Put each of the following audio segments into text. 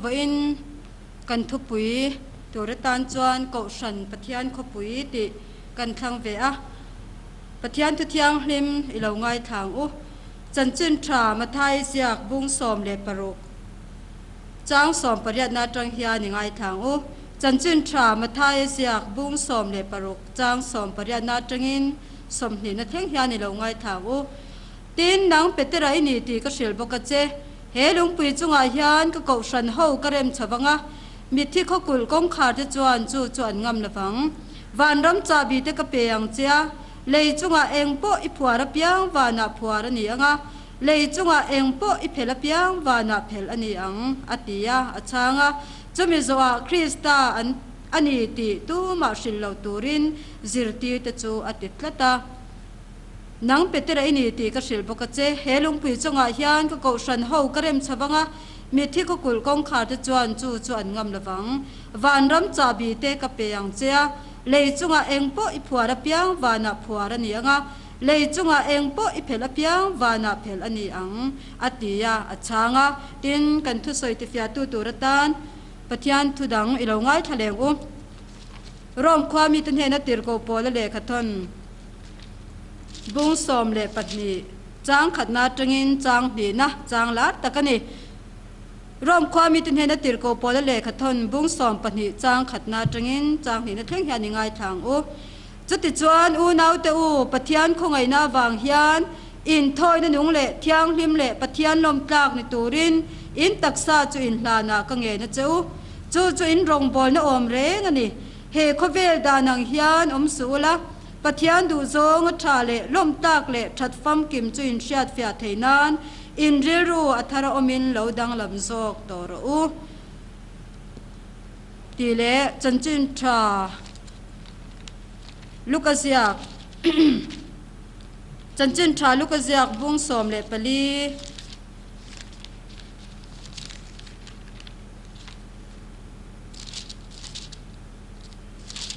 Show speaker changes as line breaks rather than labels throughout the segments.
voin kan khawpui turatan chuan Kohhran Pathian khawpui ti kan thlang ve a Pathian thu thiang hlim ilongai thang u chanchin tha mathai siak bung som le paruk chang som pariat na tang hian ingai thang u chanchin tha mathai siak bung som le paruk chang som pariat na tangin som ni na theng hian ilongai thang u tin nang petera ini ti ka hril boka che he lungpui chunga hian ka Kohhran ho karem chawanga mithi khokul kong khar te chuan ngam lawang van ram cha bi te ka peyang chia lei chunga engpo I phuara piang wana phuara ni anga lei chunga engpo I phela piang wana phel ani ang atia achanga chumi zoa Krista an ani ti tu ma shil lo turin zirti te chu atitlata nang petera ini ti ka hril boka che helung pui chunga hian ka Kohhran ho karem chawanga mithi ko kul kong khar te chuan ngam lawang van ram cha bi te ka peyang chia lei chunga engpo I phuara piang wana phuara ni anga lei chunga engpo I phela piang wana phel ani ang atia achanga tin kan thu soi ti fia tu turatan Pathian thu dang ilongai thaleng u rom khwami tan hena tir ko pol le khathon bung som le patni chang khatna tangin chang ni na chang la takani rom khwami tin hena tir ko pol le khathon bung som patni chang khatna tangin chang ni na thleng hian ingai thang u chuti chuan u nau te u Pathian khongai na wang hian in thoi na nung le thiang hlim le Pathian lom tlak ni turin in taksa chu in hlana ka nge na chu in rong bol na om re ngani he khovel da nang hian sula Pathian du zong tha le lom tak le that fam kim chu in hriat fia theinan in riru athara omin lo dang lam zok tor u ti le chanchin tha lukasiak chanchin tha lukasiak bung som le pali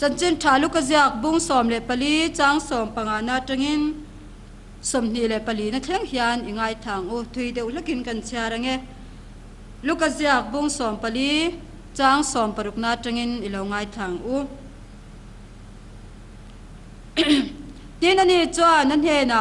chanchin tha lukasiak bung som le pali chang som pangana tangin som ni le pali na thleng hian ingai thang u thui deuh lakin kan chiarange lukasiak bung som pali chang som parukna tangin ilongai thang u tin ani chuan nan hena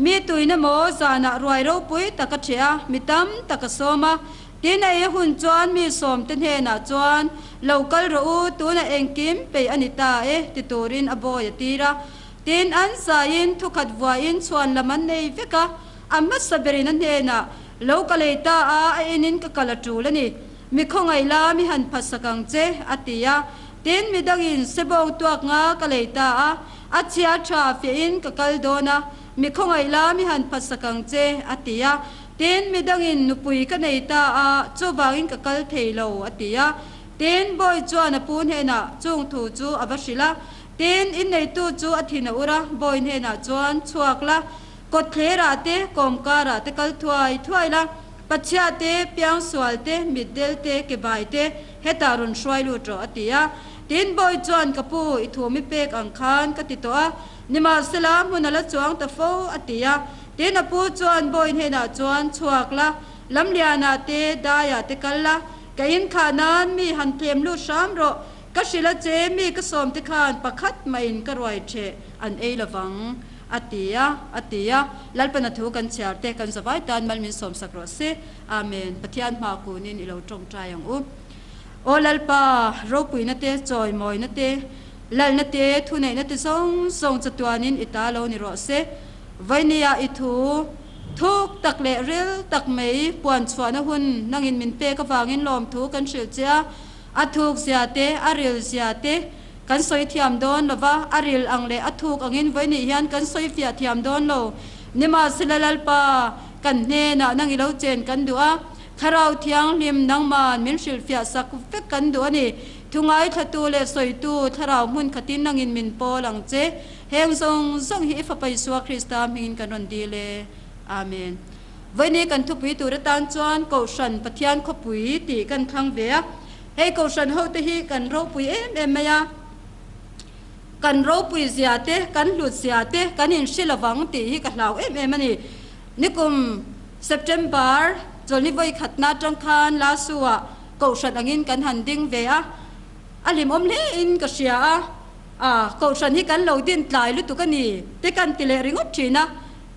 mi tuina mo zana ruai ro pui takathia mitam takasoma tin ai hun chuan mi som ten hena chuan local ro u tuna engkim pe anita ti turin aboy tira tin an sain thukhat wain chuan laman nei veka amma saberin an hena local eta a inin ka kalatulani mi khongai la mi han phasakang che atia tin mi dangin sebong tuak nga kaleita a achia tha fe in ka kaldona mi khongai la mi han phasakang che atia tin mi dangin nupui ka nei ta a chuwangin ka kal theilo atia tin boy chuan apun hena chung thu chu avashila tin in nei tu chu athina ura boy hena chuan chuakla kothlera te komkara te kal thuai la pachia te piang swal te middel te ke bai te hetarun shwai lu tro atia tin boy chuan kapu I thumi pek ang khan ka ti to a nima salam hunala chuang ta fo atia tin apu chuan boy hena chuan chuakla lamliana te daya te kalla kain khanan mi han thlem lu sham ro ka shila che mi ka som te khan pakhat main ka roi the an ei lawang atia lalpana thu kan chiar te kan zawai tan malmin som sakro se amen Pathian ma kunin ilo tong tayang u o lalpa ro pui na te choi moi na te lal na te thu nei na te song chatuanin italo ni ro se vainia I thu thuk tak le ril tak mei puan chhuana hun nangin min pe ka wangin lom thu kan hril chia athuk zia te aril zia te kan soi thiam don lova aril ang le athuk angin voini hian kan soi fia thiam don lo nima silalal pa kan hne na nang ilo chen kan dua tharau thiang lim nang man min hril fia sak fek kan du ani thungai thatu le soi tu tharau mun khatin nangin min polang che heng song hi fa pai suwa Krista min kan ron dile amen voini kan thu pui tur tan chuan Kohhran Pathian khawpui ti kan thang ve hei Kohhran ho te hi kan ro pui em maya kan ro pui zia te kan hlut zia te kan in shilawang ti hi ka hlau em ani nikum September jolni voi khatna tang khan la suwa cầu sân angin kan han ding ve a alim om le in ka sia cầu sân hi kan lo din tlai lu tu kan ni te kan ti le ringot thina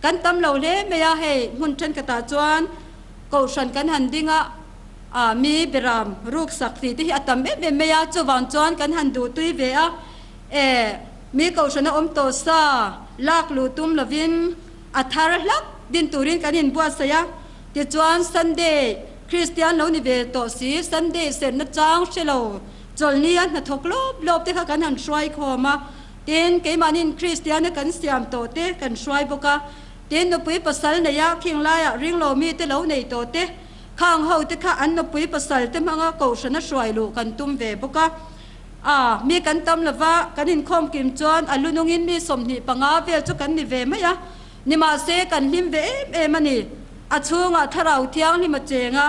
kan tam lo le me ya he hun chen ka ta chuan cầu sân kan han dinga mi beram ruk sakti ti atam me ya chuwan chuan kan han du tui ve a mi cầu sân om to sa lak lu tum lovin athar lak din turin kan in bua sa ya ti chuan Sunday Christian lo ni ve to si Sunday sen na chang shelo chol ni an na thok lop te kha kan han shwai khoma tin ke manin Christian kan siam to te kan shwai boka tin no pui pasal na ya khing la ya ring lo mi te lo nei to te khang ho te kha an no pui pasal te manga ko shana shwai lu kan tum ve boka mi kan tam lawa kan in khom kim chuan alunungin mi somni panga vel chu kan ni ve ma ya ni ma se kan him ve mani achunga tharau thiang ni ma chenga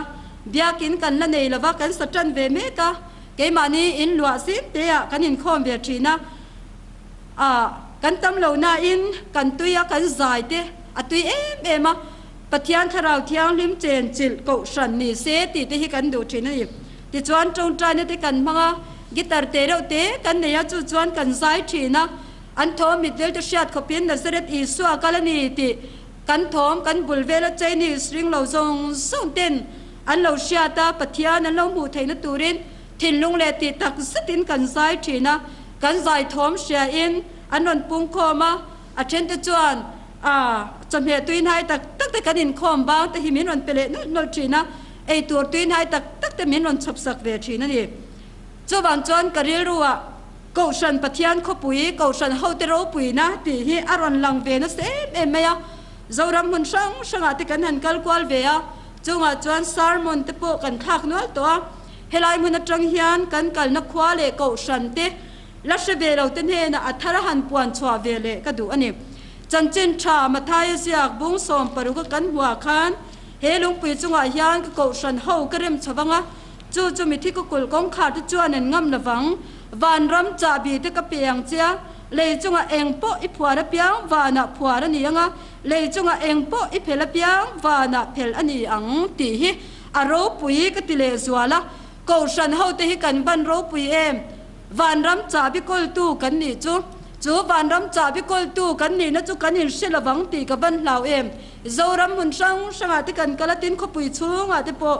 biakin kan la nei lawa kan satan ve me ka ke mani in lua sin te ya kan in khom ve thina kan tam lo na in kan tuya kan zai te atui ma pathian tharau thiang lim chen chil ko shan ni se ti te hi kan du thina ni ti chuan tong trai ne te kan manga gitar te ro te kan ne ya chu chuan kan zai thina an thom mitel te shat khopin Nazareth Isu akalani ti kan thom kan bulvela Chinese ring lo zong song ten an lo shata pathian an lo mu theina turin thin lung le ti tak sitin kan zai thina kan zai thom sia in anon pung khoma a then te chuan chamhe tuin hai tak te kan in khom bang te himin ron pele no thina ei tur tuin hai tak te min ron chhap sak ve thina ni chuwan chuan karil ruwa Kohhran Pathian khawpui Kohhran hotero pui na ti hi aron lang ve na se meya zoram hun sang ati kan han kal kwal ve a chunga chuan sermon te po kan thak nual to helai mun atang hian kan kal na khwa le Kohhran te la se ve lo ten he na athara han puan chwa ve le ka du ani chanchin tha mathai siak bung som paru ka kan hua khan he lung pui chunga hian ka Kohhran ho karem chawanga chu mi thi ko kul kong kha tu chuan an ngam lawang van ram cha bi te ka piang chia le chunga eng po I phwara piang wana phwara ni anga le chunga eng po I phela piang wana phel ani ang ti hi aro pui ka ti le zwala Kohhran ho te hi kan ban ro pui em van ram cha bi kol tu kan ni chu van ram cha bi kol tu kan ni na chu kan in silawang ti ka ban hlau em zoram mun sanga te kan kalatin kho pui chunga te po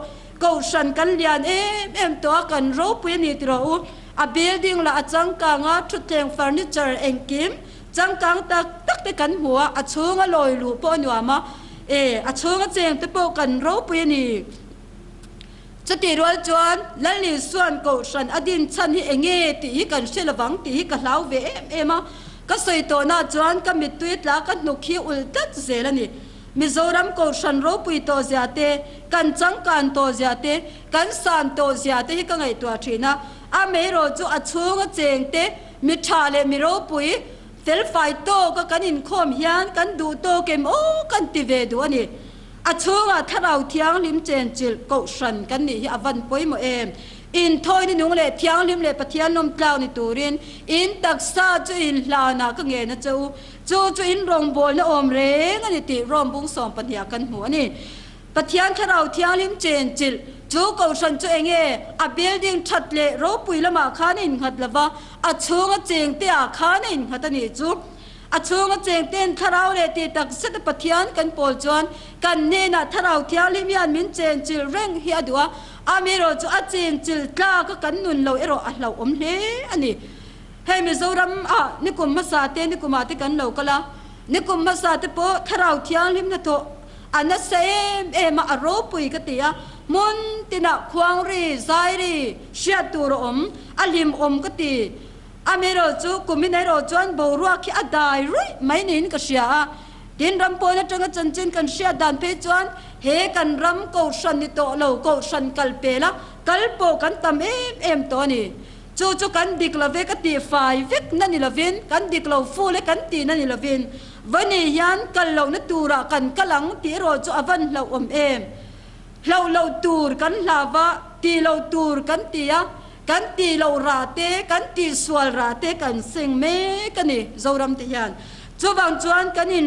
Kohhran kan lian em to kan ro pui ni ti ro a building la achang ka nga thuteng furniture engkim changkang tak te kan hua a chunga loi lu po nuama a chunga cheng te po kan ro pui ni chati rol chuan lalni suan Kohhran adin chan hi enge ti hi kan selawang ti hi ka hlau ve ema ka soi to na chuan ka mit tuit la ka nukhi ultat zelani Mizoram Kohhran ro pui to ziate kan changkan to ziate kan san to ziate hi ka ngai to thina a me ro chu a chunga cheng te mi thale mi ro pui fel fai to ka kan in khom hian kan du to kem kan ti ve du ani a chunga tharau thiang lim chen chil Kohhran kan ni hi avan poi mo em in thoi ni nung le thiang lim le pathian nom tlau ni turin in taksa chu in hlana ka nge na chu in rong bol na om re ngani ti rom bung som pania kan hu ani pathian tharau thiang lim chen chil chu Kohhran chu enge a building that le ro pui lama khan in hat lawa a chunga cheng te a khan in hatani chu a chunga cheng ten tharau le ti tak set pathian kan pol chuan kan ne na tharau thiang lim yan min chen chil reng hi adua a me ro chu a chen chil tla ka kan nun lo ero a hlau om hle ani he Mizoram nikum masa te nikuma te kan lo kala nikum masa te po tharau thiang lim na to ana sem ema aro pui ka tia mun tina khwang ri zai ri shia tur alim ka ti amero chu kuminai ro chuan borua khi adai rui mai nin ka shia tin ram po na tanga chanchin kan shia dan pe chuan he kan ram Kohhran ni to lo Kohhran kal pela kalpo kan tam em to ni chu kan diklave ka ti fai vek na ni lovin kan diklo fu le kan ti na ni lovin vani yan kal lo na tura kan kalang ti ro chu avan lo em lo tur kan lava ti lo tur kan tia kan ti lo rate kan ti swal rate kan sing me kan ni zoram ti yan จูบางจวนกันอิ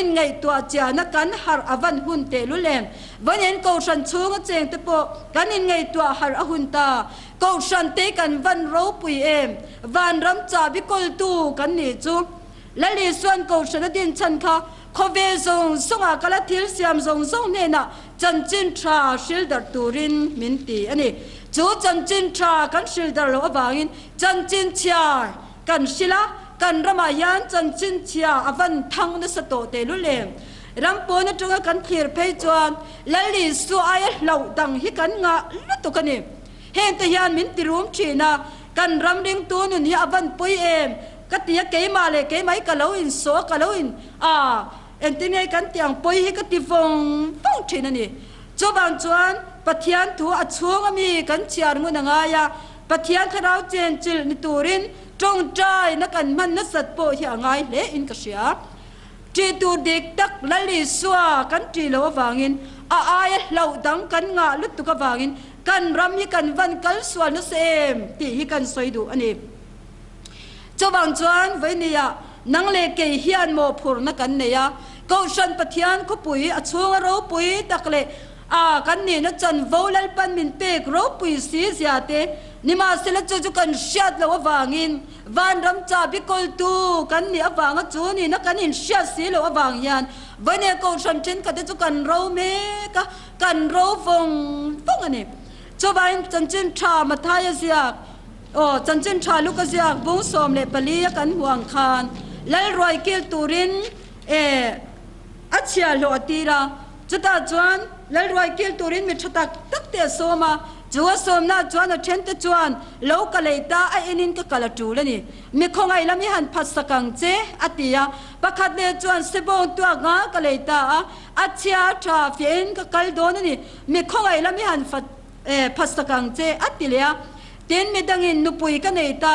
นไงตัวเจ้านักกันหาอวันหุ่นเตลุเลมวันนี้กูฉันชูงเจงตะโปกันอินไงตัวหาอหุ่นตากูฉันเตกันวันรู้ปุยวันรำจ่าบิกลตูกันนี่จูและลีส่วนกูฉันดินฉันค่ะขเวซงสงากละทิลเสียมซงเนี่ยนะจันจินทราชิลดาตูรินมินตีอันนี้จูจันจินทรากันชิลดาโลบางินจันจินเชียกันชิลากันรมายันจันจินเชียอวันทังนสโตเตลุเลมรำปนจงกันเขียร์เพจวนและลีสัวไอเหล่าดังฮิกันงะลุตุกันนี่เฮนตยานมินติรุมชีนากันรำเรียงตัวนุนยาวันปุยก็ตีเกยมาเลยเกยไม่กะเลวินโซกะเลวินเอ็นตีเนี่ยกันเตียงปุยฮิกติฟงป้องชีนั่นนี่จูบางจวนปะเทียนถูอัดช่วงมีกันเชียร์งูนงายาปะเทียนขราวเจนจิลนิตูรินจงใจนักกันมันนัสโปเหี่ยงไงเละอินกษยาจีตูเด็กตักละลิสวากันจีโลวางินอายเหล่าดังกันงาลุตุกวางินกันรำฮิกันวันกันสวนนเสมตีฮิกันสวยดูอันนี้เจ้าบางจวนไว้เนี่ยนังเลกเฮียนโมพูรนักกันเนี่ยก็ฉันปะเทียนคุปุยอช่วงเราปุยตักเลกันนี่นะจันโวลปันมินเปกเราปุยสีเสียเตนิมาสิละจูกันเชียดละวางินวันรำจ่าบิกลตูกันนี่อวางจูนี่นักกันอินเชียดสีละวางยันวันนี้ก็ฉันเช่นกันจูกันเราเมกกันเราฟงอันนี้เจ้าบ้านจันจินชามาทายเสียจันจินชาลูกเสียบุ้งสมเลปลีกันห่วงคานและรอยเกลตูรินอัจฉริยะโลตีระจุดตาจวนและรอยเกลตูรินมีชุดตักเตะโซมาจัวสมน่าจวนเช่นตะจวนโลกะเลยตาไอเอ็นินก็กะละจูเลยนี่มีคงไอละมีหันพัสกังเจอติยาประคัดเดจวนเสบงตัวงากะเลยตาอัจฉริยะทราฟินก็กะลโดนนี่มีคงไอละมีหันพัสกังเจอติเลียเต็นมีดังอินนุปุยกันเลยตา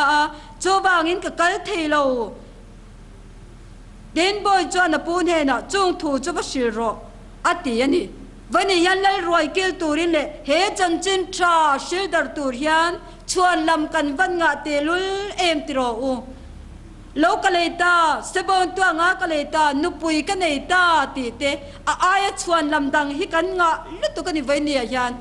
จูบางอินก็กะลเทโลเดินบอยจวนปูนเฮน่ะจงถูจุบชิโรอติยันนี่วันนี้ยันเล่รวยเกลตูรินเล่เฮจันจินทราชิลดาตูริยันชวนลำกันวันงะเตลุลติโรอูโลกะเลตาเสบอนตัวงากะเลตานุปุยกันเนตาตีเตอายชวนลำดังฮิกันงะลุตุกันนี่วันนี้ยัน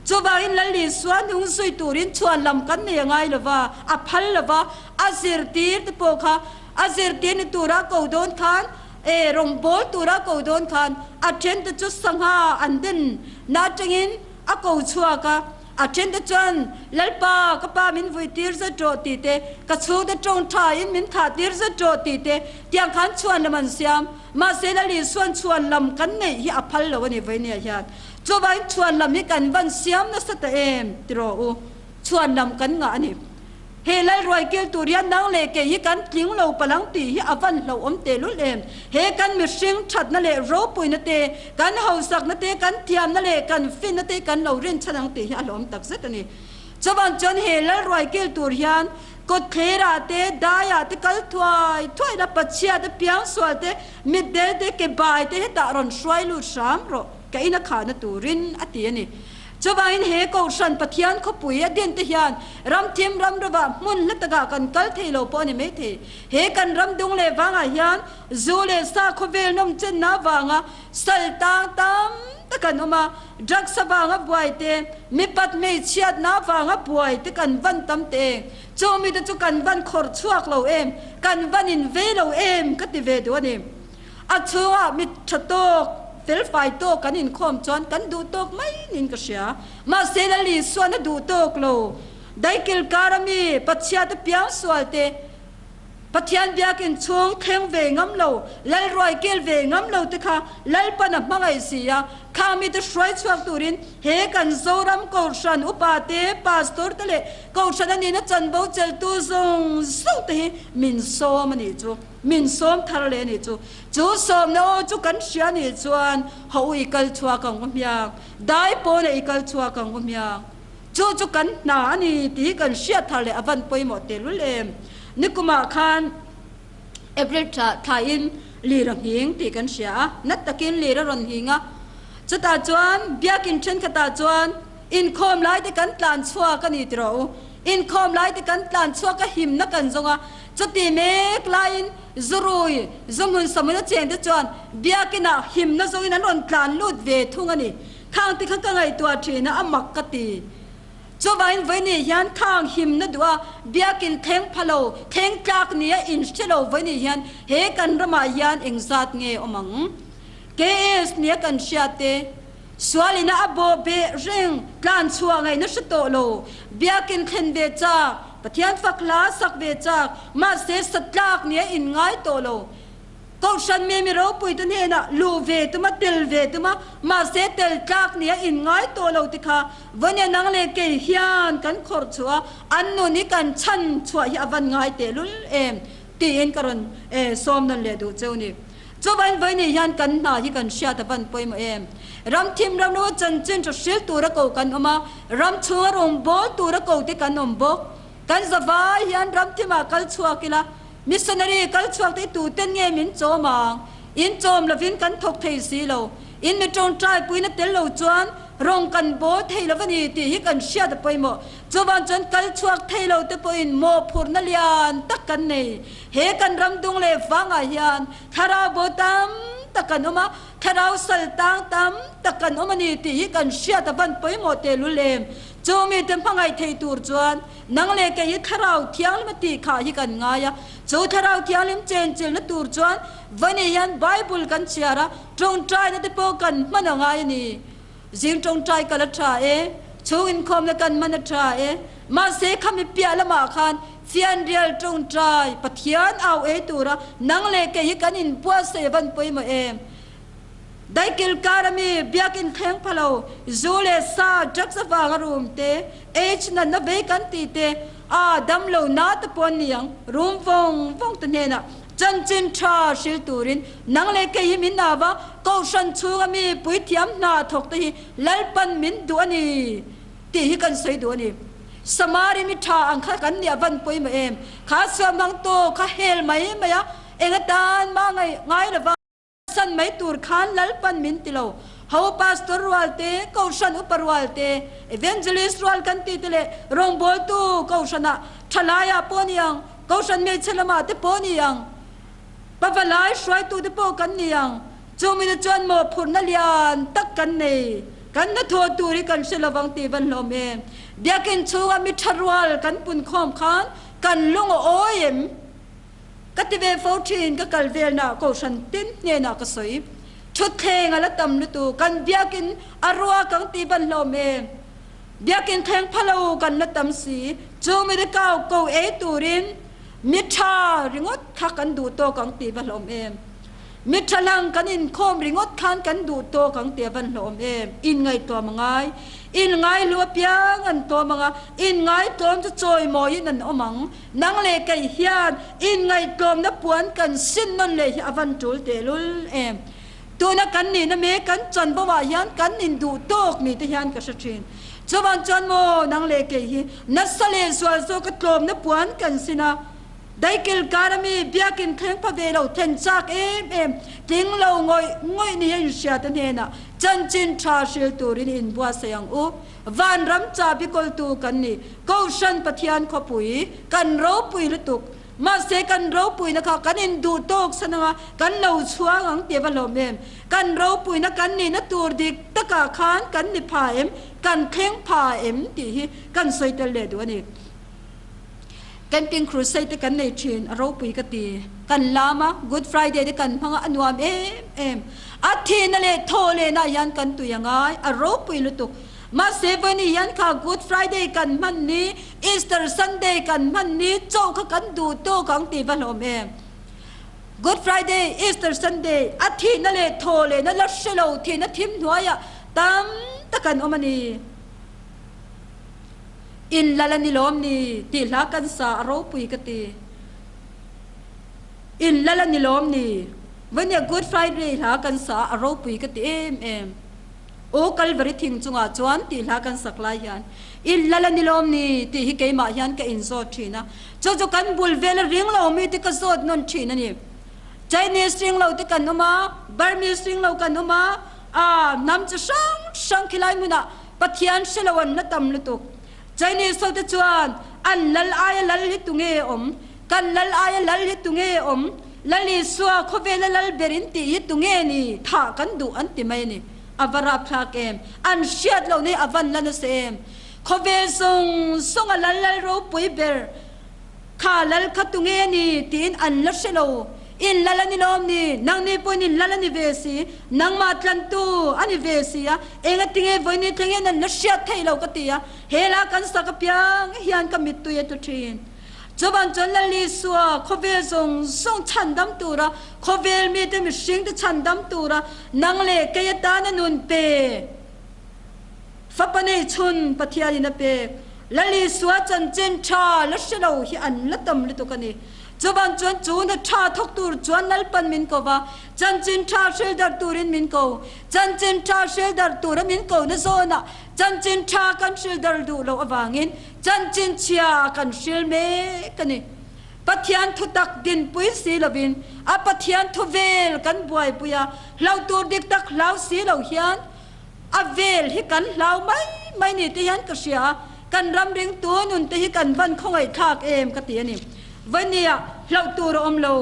จูบาอินลัลลิสวนหุงสุยตูรินชวนลำกันเนี่ยยังไงล่ะวะพัลล่ะวะอาเซอร์ตีร์ตโปค่ะอาเซอร์ตีนตูระกูโดนคานรงโบลตูระกูโดนคานอาเชนตจุดสังหาอันดินนาจังอินอากูชัวกะอาเชนตจวนลัลปากป้ามินวิตีร์จะโจตีเตกระชูตจงทายินมินขาตีร์จะโจตีเตเตียงขันชวนละมันเสียมมาเซลัลลิสวนชวนลำกันเนี่ยฮิอพัลละวันนี้วันนี้ยันจูบานชวนลำนี้กันวันเสียมนัสตติโรอูชวนลำกันงะนี่เฮลัยรวยเกลตูเรียนนังเลเกยกันทิ้งเราพลังตีฮิอวันเราเตลุเลมเฮกันมีเสียงชัดนั่นเลยรูปุยนั่นเตกันเฮาสักนั่นเตกันเทียมนั่นเลยกันฟินนั่นเตกันเราเรียนชัดนังตีฮิอารมณ์ตักเสร็จนี่จูบานจนเฮลัยรวยเกลตูเรียนกดเคราเตได้อะเตกัลถวยละปัจเจียเตเปียงสวดเตมิดเดเตเก็บบายเตเฮตารอนช่วยลุสามโรก็อินักขาณตูรินอติยันนี่เจ้าบ้านเฮก็ฉันปะเทียนเขาปุ๋ยเดินตะยานรำเทียมรำระบามุนละตะกากันกัลเทโลปอนี่ไม่เทเฮกันรำดุงเลวางอายันจูเลสาขเวลนมเจนนาวางาสัลตางตามตะกันออกมาดรักสบางบวยเตมีปัดไม่เชียดนาวางบวยตะกันวันตำเตโจมีตะจุกันวันขอดชวกเรากันวันอินเวเราก็ติเวตัวนี่อัจฉริยะมิตรโตเฟลไฟโตกันอินคอมจอนกันดูโตกไม่นินกษยามาเซลลีส่วนดูโตกโลได้กิลการมีปัจเจียตเปียงสวลเตปัจเจียนเบียกินช่วงเข่งเวงำโลและรอยเกลเวงำโลตะค่ะและปนับมังไอเสียข้ามีแต่ช่วยชวกตูรินเฮกันโซรัมกูชันอุปาเตปาสตอร์ตะเลกูชันนี่นะจันโบเจลตูซงสุดที่มินโซมันนี่จูมินโซมทาร์เลนี่จูโซมเนาะจูกันเชียนี่จวนเขาอีกัลชัวกังวมยังได้ปนอีกัลชัวกังวมยังจูกันนานี่ตีกันเชียทาร์เลอวันไปหมดเตลุเลมนิกุมาคานเอเบรตทาอินลีรังหิงตีกันเชียนัดตะกินลีรังหิงอ่ะจุดตาจวนเบียกินเช่นขตาจวนเ อินคอมไลที่กันตลานชัวกันนี่ตรออินคอมไลที่กันตลานชัวก็หิมนักกันจงอ่ะจะตีเมกไลน์จรุยจมุนสมุนเจนที่จวนเบียกินะหิมนักจงนั้นอ่อนตลานลุดเวทุงอันนี้ข้างที่ข้างกันไงตัวทีนะอมักกตีจวายไว้นี่ยันข้างหิมนัดว่าเบียกินเทงพะโลเทงจากนี้อินสเตโลไว้นี่ยันเฮกันรมายันเองจัดเงยอมังเกสเนี่ยกันเชียเตสวาลินาอโบเบริงการชัวไงนัชโตโลเบียกินเข็นเบจากปะเทียนฟักลาสักเบจากมาเสสตลากเนี่ยอินง่ายโตโลก็ฉันมีเราปุยตัวนี้นะลูเวตุมาเตลเวตุมาเสเตลจากเนี่ยอินง่ายโตโลติค่ะวันนี้นังเลเกยฮิยันกันขดชัวอันนู้นนี่กันชันชัวฮิอวันง่ายเตลุลตีอินกรณสอมนั่นเลยดูเจ้านี่จวันไว้นี่ยันกันหน้าที่กันเชียตะวันไปมารำทีมรำนู้จันจินจะเสียตัวระกูกันออกมารำชัวรมโบตัวระกูที่กันอมโบกันสบายยันรำทีมากัลชัวกิละมิสนารีกัลชัวที่ตัวเต้นเงี้ยมินโจมังอินโจมละวินกันทกเทสีโลอินมิจงใจปุยนัดเตลโลจวนรองกันโบเทลวันนี้ที่ฮิกันเชียตะไปมาจวันจนกัลชัวเทลตะปอินโมพูนนัลยันตักกันนี่เฮกันรำดงเลฟังอายันทาราโบตัมตะกันออกมาถ้าเราสัลตังตัมตะกันออกมานี่ที่กันเชียตะบันไปหมดเตลุเลมโจมีเต็มพังไอเทตูร์จวนนังเลกยิ่งถ้าเราเที่ยงมาตีขาฮิกันง่ายโจถ้าเราเที่ยงลิมเจนเจลนัตูร์จวนวันนี้ยันไบเบิลกันเชียระตรงใจนัดโปกันมันง่ายนี่จิงตรงใจกันละทราชูอินคอมละกันมันละทรามาเสกขมิเปียละมาคันเฟียนเรียลตรงใจปะเทียนเอาตูระนังเลกยิ่งกันอินปัวเสบันไปมาได้กิลการมีเบียกินแข็งพะโลจูเลซาจักสฟางรูมเตนั่นนับเบกันตีเตดัมโลนาตปอนยังรูมฟงตันเนนะจันจินชาชิลตูรินนังเลกยิมินนาวะก็ฉันชูงมีปุยเทียมนาทกตีลลปันมินดวนีตีฮิกันใส่ดวนีสมาริมิชาอังคกันเนี่ยวันปุยมาข้าสวมนังโตข้าเฮลไม่มายะเองตานมาไงละวะสันไม่ตูร์ขานลลปันมินติโลเฮาพาสตอร์วัลเตก็ฉันอุปรวัลเตเอเวนเจลิสต์วัลกันตีเตเลรองบอลตูก็ฉันนะทลายปอนียังก็ฉันไม่เชลมาเตปอนียังปะวลายช่วยตูเตปอกันนี่ยังจงมีจวนโมพูนนัลยันตักกันนี่กันนัทโทตูริกันเชลวังตีวันลมเบียกินชัวมิทรวัลกันปุ่นคอมขานกันลุงโอยมกัติเวฟอทีนก็กัลเวลนาก็ฉันตินเนี่ยนาก็สวยชุดเทงอะไรตำลุตูกันเบียกินอรัวกังตีบันลมเบียกินแทงพะโลกันละตำสีจูไม่ได้ก้าวโกตูรินมิชาริงดทักกันดูโตกังตีบันลมมิชลังกันอินคอมริงดทานกันดูโตกังตีบันลมอินไงตัวมังไงอินไงลัวเปียงันตัวมังอินไงตัวจะจอยมอยินันอมังนังเลกเฮียนอินไงตัวนับปวนกันสิ้นนั่นเลยอวันจูลเตลุลตัวนักกันนี่นะเมกันจันบ่ว่ายันกันนินดูโตกนี่ที่ยันกับชินจวันจันโมนังเลกฮีนัสเลสวาโซกตลมนับปวนกันสินะได้กิลการมีเบียกินแข็งพะเวเราเทนจากทิ้งเราง่อยนี่ยังเสียตันเฮนะจันจินชาเชลตูรินอินบัวเสียงวันรำจ่าพิกลตูกันนี่ก็ฉันปะเทียนขปุยกันเราปุยลุตุกมาเสกันเราปุยนะคะกันอินดูโตกสนะกันเราชัวงังเตียบลมกันเราปุยนะกันนี่นะตูดิกตะกาขานกันนี่พากันแข็งพาตีกันสวยตะเลดวนี่กันกินครูไซต์กันในชีนเราปุยกตีกันลามา Good Friday กันพังอันวามอาทิตย์นั่นเลยโทเลนะยันกันตัวยังไงเราปุยลุตุกมาเซเวนี่ยันค่ะ Good Friday กันมันนี้ Easter Sunday กันมันนี้โจ้กันดูโตของตีบัลโลมGood Friday Easter Sunday อาทิตย์นั่นเลยโทเลนั่นลัชโลทีนั่นทิมหัวยตั้มตะกันอมันนี่อินลาลานิลอมนี่ตีลากันสาเราปุยกตีอินลาลานิลอมนี่วันนี้ Good Friday ลากันสาเราปุยกตีโอคัลวริทิงจุงอาจวนตีลากันสักลายันอินลาลานิลอมนี่ตีฮิเกมายันกับอินโซทีนะโจกันบุลเวลริงเรามีติกโซดนนทีนั่นนี่ใจเนสริงเราติกันนุมาบาร์มีสริงเรากันนุมาน้ำจะช่างขีไลมุนะ ปะเทียนเชลวันละตำละตุกใจนี่โซตจวนอันลัลอายลัลลิตุงเออมกันลัลอายลัลลิตุงเออมลัลลิสัวขเวลลัลเบรินตีตุงเอนี่ท่ากันดูอันติไม่นี่อวราพลาเกมอันเชียดเหล่านี้อวันลันเซมขเวส่งลัลลัลรูปุยเบรข้าลัลขัตุงเอนี่ตีนอันลัชโลอินลัลนิลอมนี่นางนี่ปุ่นลัลนิเวสีนางมาตลันตูอันนิเวสีอะเองติงเอวันนี้ติงเอนั่นลัชยัดให้เรากติอะเฮลากันสักเปียงเฮียนกมิตุยตุทินจบันจนลัลลิสัวขเวส่งฉันดำตูระขเวลมีแต่มิชิงแต่ฉันดำตูระนางเล่เกยตานันุนเปฟับปนัยชุนปะเทียนินเปลัลลิสัวจันเจนชาลัชโลฮิอันละตำลิตุกันนี่จบันจวนจูนชาทกตูรจวนนัลปันมินโกวาจันจินชาเชลดาร์ตูรินมินโกจันจินชาเชลดาร์ตูรมินโกนโซนะจันจินชากันเชลดาร์ดูโลอวางินจันจินเชียกันเชลเมกันนี่ปัทยานทุตักดินปุยสีลวินอาปัทยานทุเวลกันบวยปุยาเหล่าตัวดิกตักเหล่าสีเหล่าเฮียนอาเวลฮิกันเหล่าไม่นี่ที่ยันกเชียกันรำเรียงตัวนุนที่กันวันคงไอ้ทากเอมกติยนี่วันนี้เราตัวเราอมเรา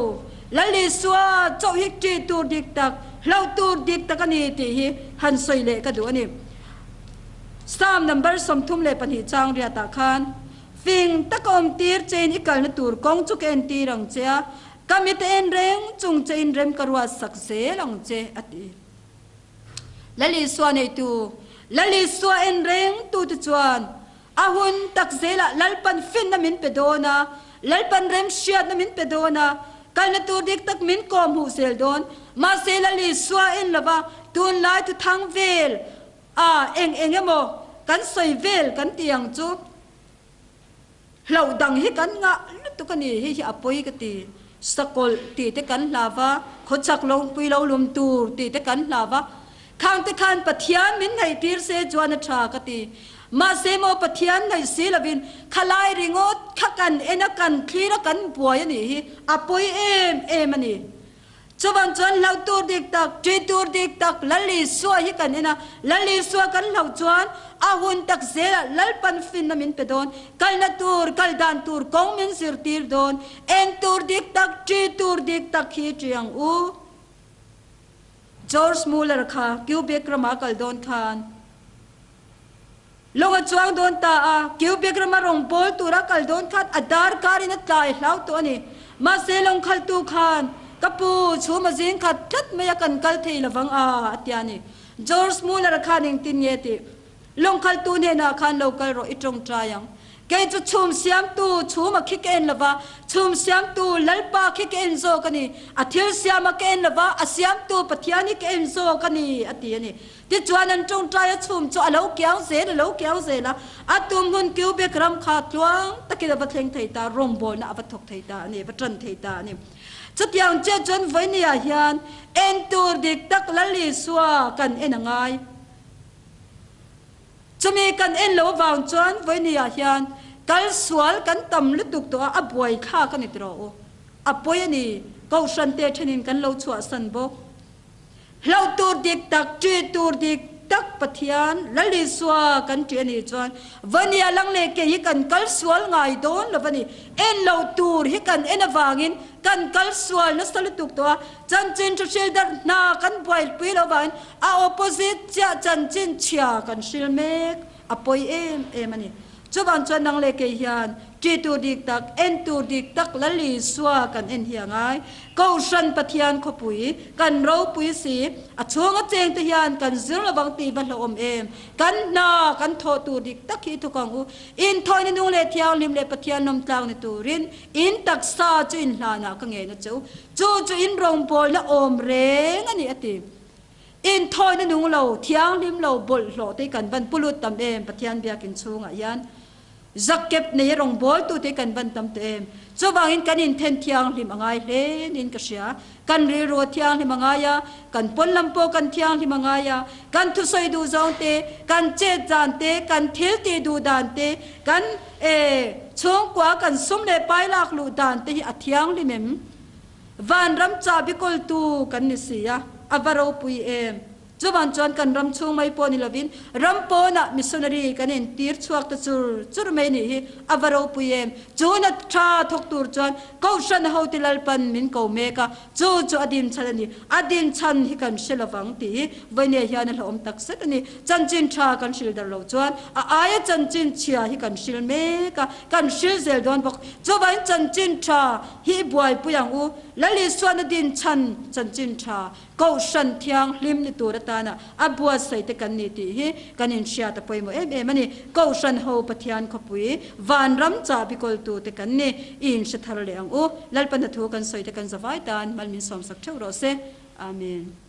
ลัลลิสวาเจ้าฮิกจีตัวดิกตักเราตัวดิกตักนี่ที่หันสวยเละกันดูนี่สามนัมเบอร์สมทุ่มเละปัญหาจางเรียตาคานฟิงตะกอมตีร์เจนอีกการตัวกองจุกเอ็นตีรังเจ้ากามิเตนเร่งจุงเจนเร่งกรัวสักเสลังเจอดีลัลลิสวาในตัวลัลลิสวาเอ็นเร่งตัวจวนอาหุนตักเสละลัลปันฟินน้ำมินเปโดนาลัลปันเรมเชียดน้ำมินเปโดนาการนตัวเด็กตักมินกอมหูเซลโดนมาเซลลิสวาเอ็นละวะตูนไลทุทางเวลเองเอโมกันสวยเวลกันเตียงจุเราดังให้กันงะตุกันนี่ให้อภัยกันตีสกุลตีเตกันลาวะขดจักลงปุยเราลุมตูตีเตกันลาวะข้างเตกันปะเทียนมินให้ตีร์เซจวนชากตีมาเซโมปะเทียนในศิลปินขลายริงอดขกันเอนักันคลีรักันป่วยนี่อภัยเอมันนี่จวันจวนเราตัวเด็กตักจีตัวเด็กตักลัลลิสวาฮิกันเอนะลัลลิสวากันเราจวนอาหุนตักเซลลัลปันฟินนามินเปโดนกัลนาตูร์กัลดานตูร์กองมินสิร์ตีร์โดนเอ็นตัวเด็กตักจีตัวเด็กตักฮีจียงอูจอร์จมูลเลอร์ค่ะคิวเบกรามากัลโดนคานลงจวงโดนตาคิวเบกรามารงโบลตูรักกัลโดนคัดอดาร์การินัตลายเหล่าตัวนี้มาเซลงคัลตูคานกับปูชูมาจิงขัดทัดไม่ยกันกัลเทลวังอัตยานีจอร์จมูลเลอร์คานิงตินเยติลงคัลตูเนี่ยนะคานโลกัลโรอิตรงใจยังแกจะชุมเสียมตูชูมาคิกเอ็นละวะชุมเสียมตูลัลปาคิกเอ็นโซกันนี่อาทิลเสียมาเกนละวะอาเสียมตูปัทยานิกเอ็นโซกันนี่อัตยานีที่จวนนั้นจงใจชุมจ่อเหลาเกี้ยวเสละเหลาเกี้ยวเสละอาตุมหุ่นคิวเบกรำขาดจวงตะกี้บัดเทงไทยตารมบอลนะบัดทกไทยตานี่บัดจันไทยตานี่จุดอย่างเจ้าจนไว้เนี่ยเฮียนเอ็นตูร์ดิกตักลัลลิสวากันเอ็นง่ายจะมีกันเอ็นโลวางจวนไว้เนี่ยเฮียนกัลสวลกันตำลุตุกตัวอับวยข้ากันอิตรออับวยนี่ก็สันเตชนินกันเราชัวสันบกเราตัวดิกตักจีตัวดิกตักปะเทียนลัลลิสวากันเจนี่จวนวันนี้ลังเลกฮิกันกัลสวลง่ายโดนแล้ววันนี้เอ็นเราตัวฮิกันเอ็นวางินกันกัลสวลนัสลุตุกตัวจันจินเชลดันนากันบวยปีละวันอาโอโปซิตจะจันจินเชียกันชิลเมกอปอยเอมันนี่จุบันจวนนังเลกเฮียนจีตูดิกตักเอ็นตูดิกตักลัลลิสวากันเอ็นเฮียงไงก็ชันปะเทียนขปุยกันเราปุยสีช่วงเจงตะยานกันซิลระวังตีบัลลอมกันนากันโทตูดิกตักฮีทุกังอูอินทอยนนุ่งเลเทียวลิมเลปะเทียนนมตางในตูรินอินตักซาจุอินลานากังเงนะจูอินรงบอลและอมเรงอันนี้อติอินทอยนนุ่งเราเทียงลิมเราบอลหล่อตีกันบันปุลุตตำปะเทียนเบียกินชูงยันจักเก็บในรองบอลตัวที่กันบันตำเต็มจบางอินกันอินเทนเทียงลิมังไงเลนินกษยากันรีรัวเทียงลิมังไงกันปนลำโพกันเทียงลิมังไงกันทุสอยดูจงเตกันเจจานเตกันเทลตีดูดานเตกันช่วงกว่ากันสมเลไปลากลูดานเตอัเทียงลิมิมวันรำจ่าบิกลตูกันนิสยาอวารปุย chuban chuan kan ram chung mai pon ilovin rampo na missionary kanin tir chuak ta chur mai ni hi avaro puem chuna tha thok tur chuan ko shan ho tilal pan min ko meka chu adim chalani adim chan hi kan shilawang ti voine hian hlom tak set ani chanchin tha kan shil dar lo chuan a aya chanchin chia hi kan shil meka kan shil zel don bok chuban chanchin tha hi buai puyang u lali suan din chan chanchin tha ko shan thiang hlim ni tur ta na abua sai te kan ni ti hi kanin sia ta poimo mani ko shan ho pathian khawpui van ram cha bikol tu te kan ni in se thar leang u lalpan thu kan soi te kan zawai tan malmin som sak theu ro se amen